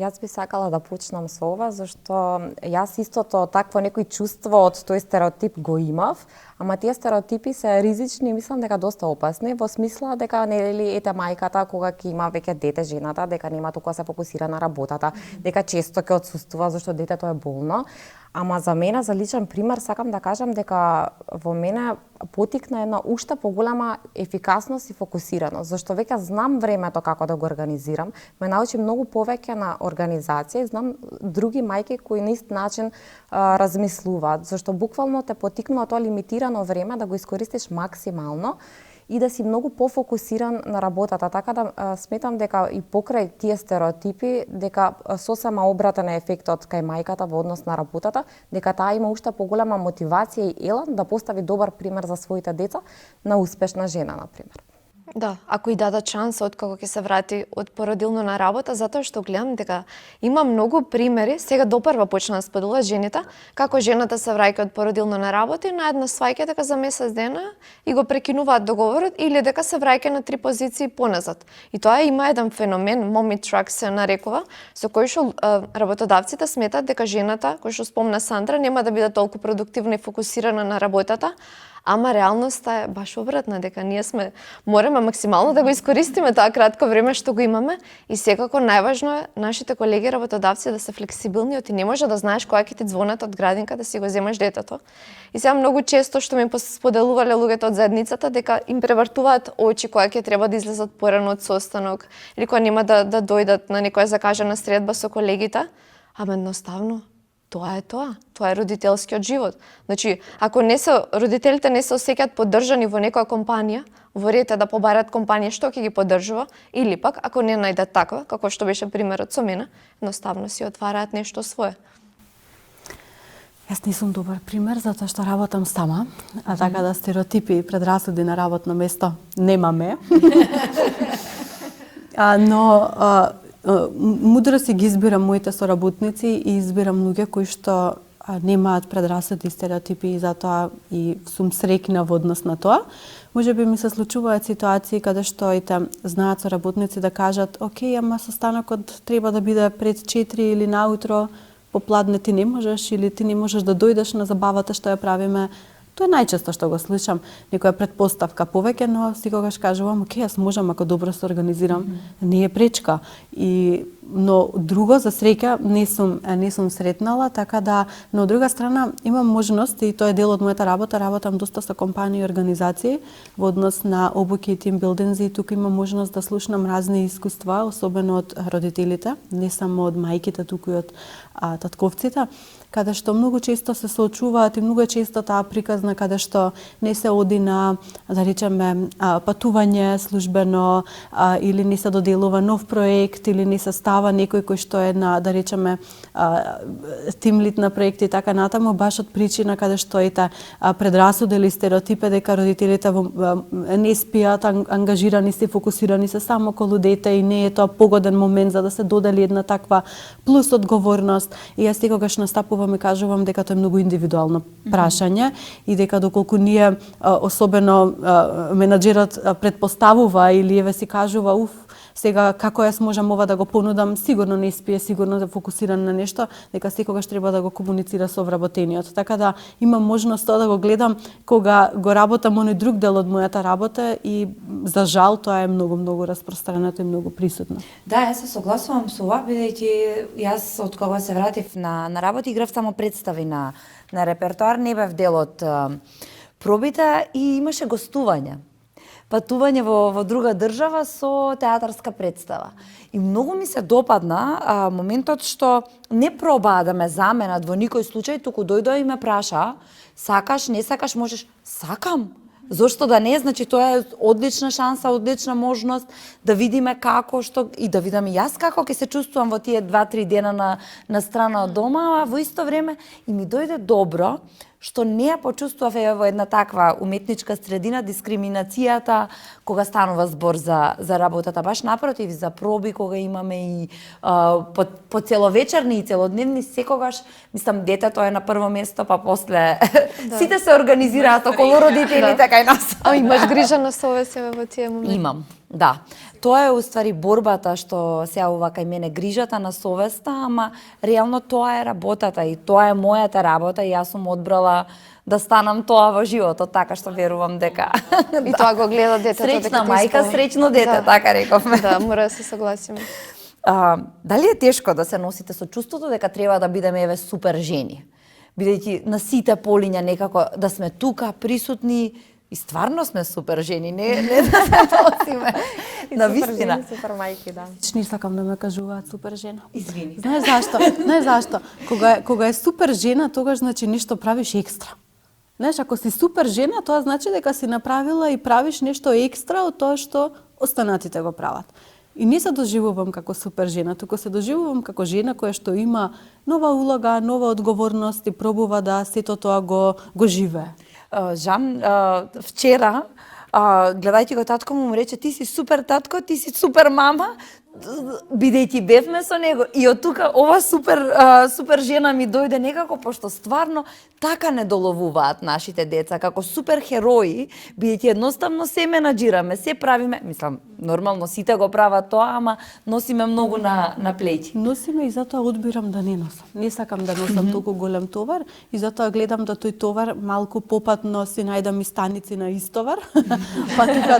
Јас би сакала да почнам со ова, зашто јас истото такво некој чувство од тој стереотип го имав, ама тие стереотипи се ризични и мислам дека доста опасни, во смисла дека нели ете мајката кога ќе има веќе дете жената, дека нема толку да се фокусира на работата, дека често ќе отсуствува зашто детето е болно. Ама за мене, за личен пример, сакам да кажам дека во мене потикна една уште поголема ефикасност и фокусираност, зашто веќе знам времето како да го организирам, ме научи многу повеќе на организација и знам други мајки кои на ист начин размислуваат, зашто буквално те потикнува тоа лимитирано време да го искористиш максимално и да си многу пофокусиран на работата, така да сметам дека и покрај тие стереотипи, дека сосема обратен е ефектот кај мајката во однос на работата, дека таа има уште поголема мотивација и елан да постави добар пример за своите деца на успешна жена, например. Да, ако и дадат шанса откако ќе се врати од породилно на работа, затоа што гледам дека има многу примери, сега допрва почна да споделуваат жените, како жената се враќа од породилно на работа и наеднаш сваќа дека за месец дена и го прекинуваат договорот или дека се враќа на 3 позиции поназад. И тоа има еден феномен, mommy track се нарекува, со кој што работодавците сметат дека жената, кој што спомна Сандра, нема да биде толку продуктивна и фокусирана на работата, ама реалноста е баш обратна, дека ние мораме максимално да го искористиме тоа кратко време што го имаме и секако најважно е нашите колеги работодавци да се флексибилни, ти не може да знаеш кога ќе ти звонат од градинка да си го земеш детето. И сега многу често што ми споделувале луѓето од заедницата дека им превртуваат очи кога ќе треба да излезат порано од состанок или кога нема да дојдат на некоја закажана средба со колегите, ама едноставно тоа е родителскиот живот. Значи, ако родителите не се осеќаат поддржани во некоја компанија, во ред е да побарат компанија што ќе ги поддржува, или пак, ако не најдат таква, како што беше примерот со мене, едноставно си отвараат нешто свое. Јас не сум добар пример, затоа што работам сама, а така да стереотипи и предрасуди на работно место немаме. Мудро си ги избирам моите соработници и избирам луѓе кои што немаат предрасуди и стереотипи и затоа и сум среќна во однос на тоа. Може би ми се случуваат ситуации каде што знаат соработници да кажат окей, ама состанокот треба да биде пред 4 или наутро, попладне ти не можеш или ти не можеш да дојдеш на забавата што ја правиме. Тоа е најчесто што го слушам, некоја предпоставка повеќе, но секогаш кажувам, окей, јас можам ако добро се организирам, не е пречка. Но друго за среќа не сум сретнала, така да, но од друга страна имам можност и тоа е дел од мојата работа, работам доста со компании и организации во однос на обуки и тимбилдинзи и тука имам можност да слушнам разни искуства, особено од родителите, не само од мајките, туку и од татковците, каде што многу често се соочуваат и многу често таа приказна каде што не се оди на, да речеме, патување службено или не се доделува нов проект или не се става некој кој што е на, да речеме, тимлид на проекти и така натаму, баш од причина каде што предрасуди или стереотипи дека родителите не спијат, ангажирани се, фокусирани се само околу дете и не е тоа погоден момент за да се додели една таква плюс одговорност. И јас секогаш настапувам и кажувам дека тоа е многу индивидуално прашање и дека доколку ние особено менаџерот предпоставува или еве си кажува Сега како јас можам ова да го понудам, сигурно не спие, сигурно е фокусиран на нешто, дека секогаш треба да го комуницира со вработениот. Така да имам можност тоа да го гледам кога го работам оној друг дел од мојата работа и за жал тоа е многу распространето и многу присутно. Да, јас се согласувам со ова, бидејќи јас од кога се вратив на работа играв само представи на репертоар, не бев дел од пробите и имаше гостување. Патување во друга држава со театарска представа. И многу ми се допадна моментот што не пробаа да ме заменат во никој случај, туку дојдоа и ме праша, сакаш, не сакаш, можеш, сакам. Зошто да не? Значи тоа е одлична шанса, одлична можност да видиме како, што и да видам и јас како ќе се чувствувам во тие 2-3 дена на страна од дома, а во исто време и ми дојде добро што не ја почувствував во една таква уметничка средина дискриминацијата кога станува збор за работата. Баш напротив, за проби кога имаме и по целовечерни и целодневни, секогаш, мислам, детето е на прво место, па после сите се организираат околу родителите кај нас. А имаш грижа на совест во тие моменти? Имам, да. Тоа е уствари борбата што се јавува кај мене, грижата на совеста, ама реално тоа е работата и тоа е мојата работа и јас сум одбрала да станам тоа во животот, така што верувам дека И тоа го гледа детето. Среќна мајка, среќно дете, така рековме. Да, мора да се согласиме. Дали е тешко да се носите со чувството дека треба да бидеме супер жени? Бидејќи на сите полиња некако да сме тука присутни и стварно сме супер жени, не да се носиме. На вистина. Супер мајки, да. Не сакам да ме кажуваат супер жена. Извини. Знаеш зашто? Кога е супер жена, тогаш значи нешто правиш екстра. Знаеш, ако си супер жена, тоа значи дека си направила и правиш нешто екстра од тоа што останатите го прават. И не се доживувам како супер жена, туку се доживувам како жена која што има нова улога, нова одговорност и пробува да сето тоа го живее. Жан, вчера, гледајќи го татко му рече, ти си супер татко, ти си супер мама, бидејќи бевме со него и од тука ова супер жена ми дојде некако, пошто стварно така не доловуваат нашите деца, како супер херои, бидејќи едноставно се менаџираме, се правиме, мислам, нормално сите го прават тоа, ама носиме многу на плеќи. Носиме и затоа одбирам да не носам. Не сакам да носам толку голем товар и затоа гледам да тој товар малку попатно си најдам и станици на истовар. Па тука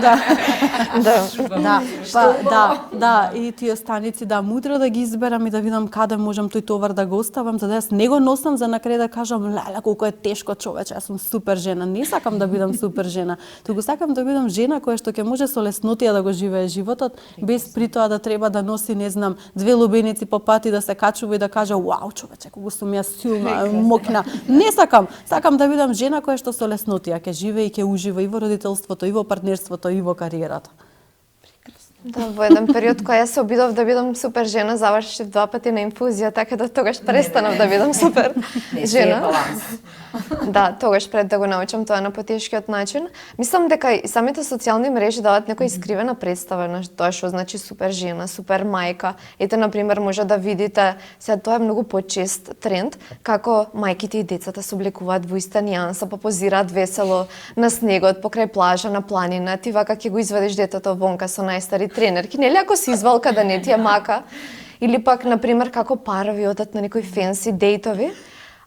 да, и тие станици мудро да ги изберам и да видам каде можам тој товар да го оставам, за да јас не го носам за на крај да кажам леле колку е тешко човече, јас сум супер жена. Не сакам да бидам супер жена, туку сакам да бидам жена која што ќе може со леснотија да го живее животот, без при тоа да треба да носи, не знам, 2 лубеници по пат и да се качува и да каже вау човече, колку сум јас силна, мокна. Не сакам, сакам да бидам жена која што со леснотија ќе живее и ќе ужива и во родителството, и во партнерството, и во кариерата. Да, во еден период кога јас се обидов да бидам супер жена, завршив 2 пати на инфузија, така да тогаш престанав да бидам супер жена. Да, тогаш пред да го научам тоа на потешкиот начин. Мислам дека и самите социјални мрежи даваат некоја искривена представа на тоа што значи супер жена, супер мајка. Ете, например, може да видите, сега тоа е многу почест тренд, како мајките и децата се облекуваат во иста нијанса, па позираат весело на снегот, покрај плажа, на планина. Ти вака ќе го извадиш детето вонка со најстари тренерки, нели ако си извалка да не ти е мака, или пак, например, како парови одат на некои фенси дейтови,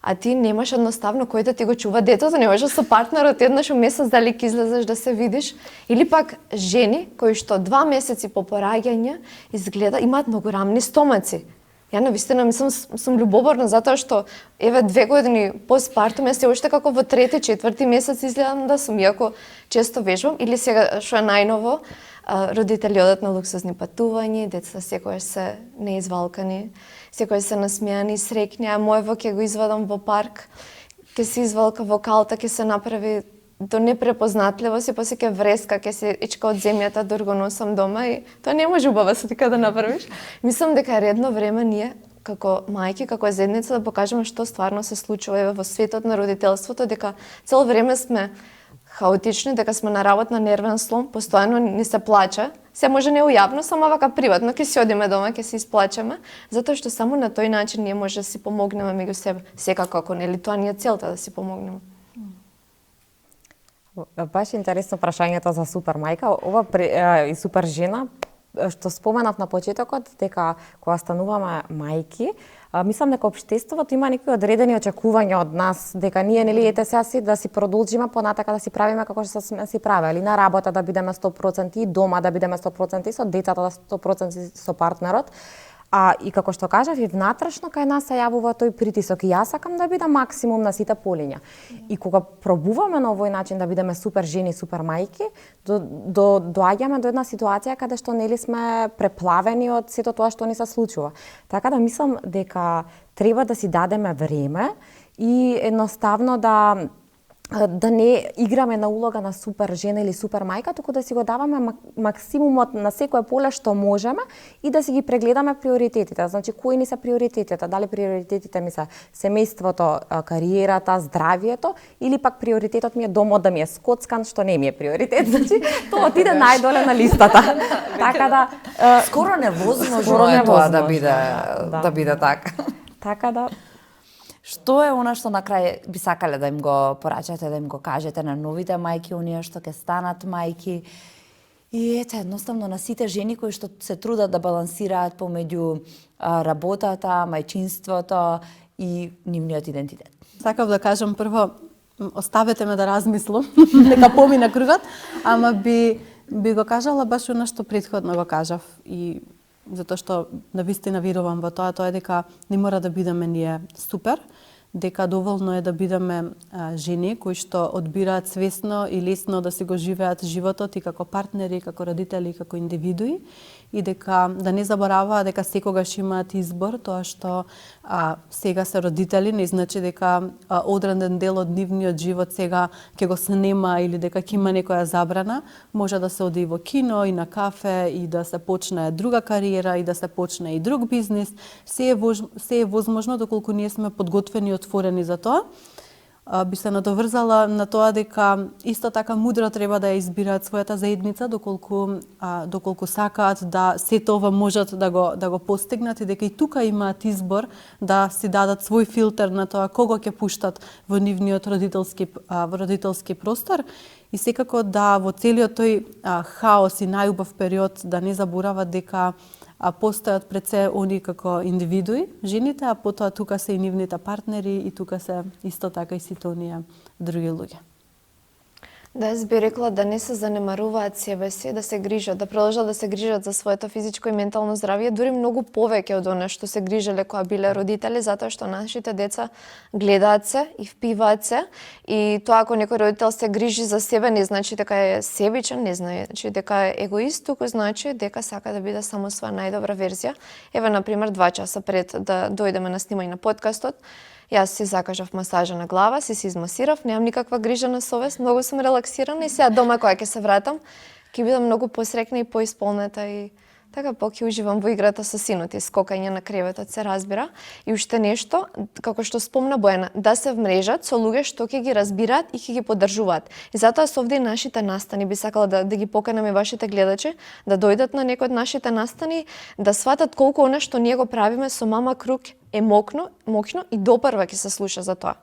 а ти немаш едноставно кој да ти го чува детето, не можеш со партнерот еднаш у месец дали ќе излезеш да се видиш, или пак жени кои што 2 месеци по пораѓање изгледа имаат многу рамни стомаци. Ја навистина мислам сум љубоморна затоа што еве 2 години постпартум се уште како во 3-4 месец изгледам да сум, иако често вежбам, или сега што е најново, родители одат на луксозни патувања, децата секогаш се неизвалкани, секогаш се насмејани, среќни, а мојво ќе го извадам во парк, ќе се извалка во калта, ќе се направи до непрепознатливост и после ќе вреска, ќе се ичка од земјата да го носам дома и тоа не може убава се така да направиш. Мислам дека е редно време ние како мајки, како заедница да покажеме што стварно се случува еве во светот на родителството, дека цело време сме хаотични, дека сме на работа на нервен слом, постојано ни се плаче. Се може не ујавно, само вака приватно ќе си одиме дома, ќе се исплачеме, затоа што само на тој начин ние може да си помогнеме меѓу себе. Секако ако нели тоа ни е целта да си помогнеме. Баш интересно прашањето за супер мајка, ова и супер жена. што споменав на почетокот, дека кога стануваме мајки, мислам дека општеството има некои одредени очекувања од нас, дека ние нели ете сега си да си продолжиме понатака да си правиме како што сме си правели, на работа да бидеме 100% и дома да бидеме 100% со децата, да 100% со партнерот. И како што кажав, и внатрешно кај нас се јавува тој притисок и јас сакам да бидам максимум на сите полиња. И кога пробуваме на овој начин да бидеме супер жени, супер мајки, доаѓаме до една ситуација каде што нели сме преплавени од сето тоа што ни се случува. Така да мислам дека треба да си дадеме време и едноставно да не играме на улога на супер жена или супер мајка, туку да си го даваме максимумот на секое поле што можеме и да си ги прегледаме приоритетите. Значи, кои ни се приоритетите? Дали приоритетите ми се семејството, кариерата, здравието, или пак приоритетот ми е домот да ми е скоцкан, што не ми е приоритет. Значи, тоа отиде најдоле на листата. Така да скоро невозможно е тоа да биде така. Така да Што е она што на крај би сакале да им го порачате, да им го кажете на новите мајки, оние што ќе станат мајки? И ете, едноставно на сите жени кои што се трудат да балансираат помеѓу работата, мајчинството и нивниот идентитет. Сакав да кажам прво, оставете ме да размислам, нека помине кругот, ама би го кажала баш она што претходно го кажав и затоа што навистина верувам во тоа е дека не мора да бидеме ние супер, дека доволно е да бидеме жени кои што одбираат свесно и лесно да си го живеат животот и како партнери, како родители, како индивидуи и дека да не забораваат дека секогаш имаат избор, тоа што сега се родители, не значи дека одреден дел од нивниот живот сега ќе го снема или дека ќе има некоја забрана, може да се оди и во кино, и на кафе, и да се почне друга кариера, и да се почне и друг бизнис. Се е возможно доколку ние сме подготвени и отворени за тоа. Би се надоврзала на тоа дека исто така мудро треба да ја избираат својата заедница доколку сакаат да сето ова можат да го постигнат и дека и тука имаат избор да си дадат свој филтер на тоа кого ќе пуштат во нивниот родителски простор и секако да во целиот тој хаос и најубав период да не заборават дека постојат пред се они како индивидуи, жените, а потоа тука се и нивните партнери и тука се исто така и сите оние други луѓе. Да, јас би рекла да не се занемаруваат себе си, да се грижат, да продолжат да се грижат за своето физичко и ментално здравје, дури многу повеќе од она што се грижеле кога биле родители, затоа што нашите деца гледаат се и впиваат се и тоа ако некој родител се грижи за себе не значи дека е себичен, не значи дека е егоист, туку значи дека сака да биде само своја најдобра верзија. Еве на пример 2 часа пред да дојдеме на снимање на подкастот, јас си закажав масажа на глава, си измасирав, немам никаква грижа на совест, многу сум релаксирана и сега дома кога ќе се вратам, ќе бидам многу посрекна и поисполнета и така ќе уживам во играта со синот и скокање на креветот, се разбира. И уште нешто, како што спомна Бојана, да се вмрежат со луѓе што ќе ги разбираат и ќе ги поддржуваат. И затоа со овде и нашите настани би сакала да ги поканеме вашите гледачи да дојдат на некој од нашите настани, да сватат колку она што ние го правиме со мама круг е мокно и допрва ќе се слуша за тоа.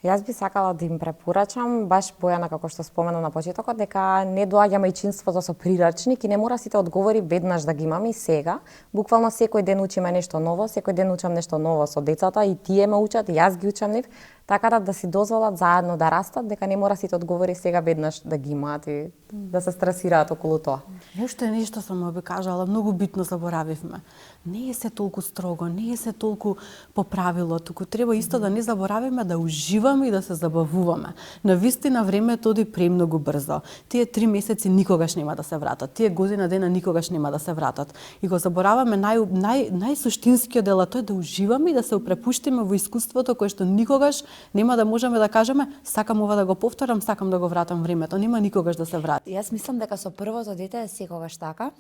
Јас би сакала да им препорачам, баш Бојана како што спомена на почетокот, дека не доаѓа мајчинството со прирачник и не мора сите одговори веднаш да ги имаме и сега. Буквално секој ден учиме нешто ново, секој ден учам нешто ново со децата и тие ме учат, и јас ги учам нив, така да си дозволат заедно да растат, дека не мора сите одговори сега веднаш да ги имаат и да се стресираат околу тоа. Уште нешто само би кажала, многу битно заборавивме. Не е се толку строго, не е се толку по правило, туку треба исто да не заборавиме да уживаме и да се забавуваме. Навистина времето оди премногу брзо. Тие 3 месеци никогаш нема да се вратат. Тие година дена никогаш нема да се вратат. И го забораваме најсуштинскиот дел, тоа е да уживаме и да се препуштиме во искуството кое што никогаш нема да можеме да кажеме сакам ова да го повторам, сакам да го вратам времето. Нема никогаш да се врати. Јас мислам дека со првото дете е секогаш така,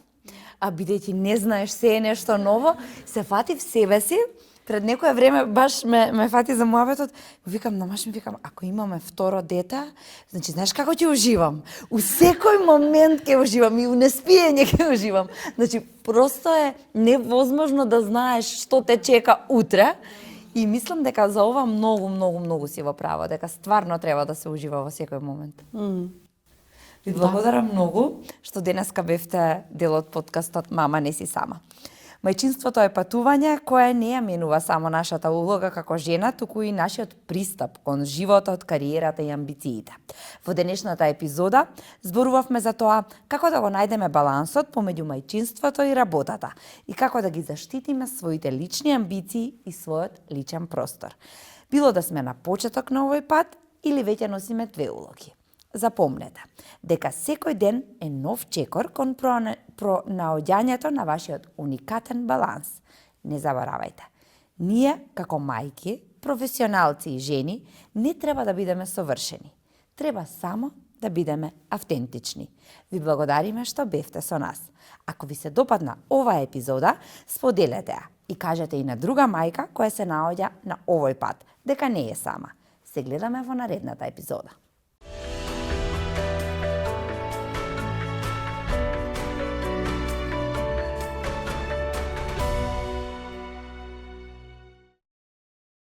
а бидејќи не знаеш се е нешто ново, се фати в себе си. Пред некое време баш ме фати за муабетот, викам на маш ми викам, ако имаме второ дете, значи знаеш како ќе уживам? У секој момент ќе уживам и у неспиење ќе уживам. Значи просто е невозможно да знаеш што те чека утре. И мислам дека за ова многу си во право, дека стварно треба да се ужива во секој момент. Ви благодарам многу што денеска бевте дел од подкастот Мама не си сама. Мајчинството е патување кое не ја менува само нашата улога како жена, туку и нашиот пристап кон животот, кариерата и амбициите. Во денешната епизода зборувавме за тоа како да го најдеме балансот помеѓу мајчинството и работата и како да ги заштитиме своите лични амбиции и својот личен простор. Било да сме на почеток на овој пат или веќе носиме две улоги. Запомнете дека секој ден е нов чекор кон пронаоѓањето на вашиот уникатен баланс. Не заборавајте, ние како мајки, професионалци и жени не треба да бидеме совршени. Треба само да бидеме автентични. Ви благодариме што бевте со нас. Ако ви се допадна оваа епизода, споделете ја и кажете и на друга мајка која се наоѓа на овој пат дека не е сама. Се гледаме во наредната епизода.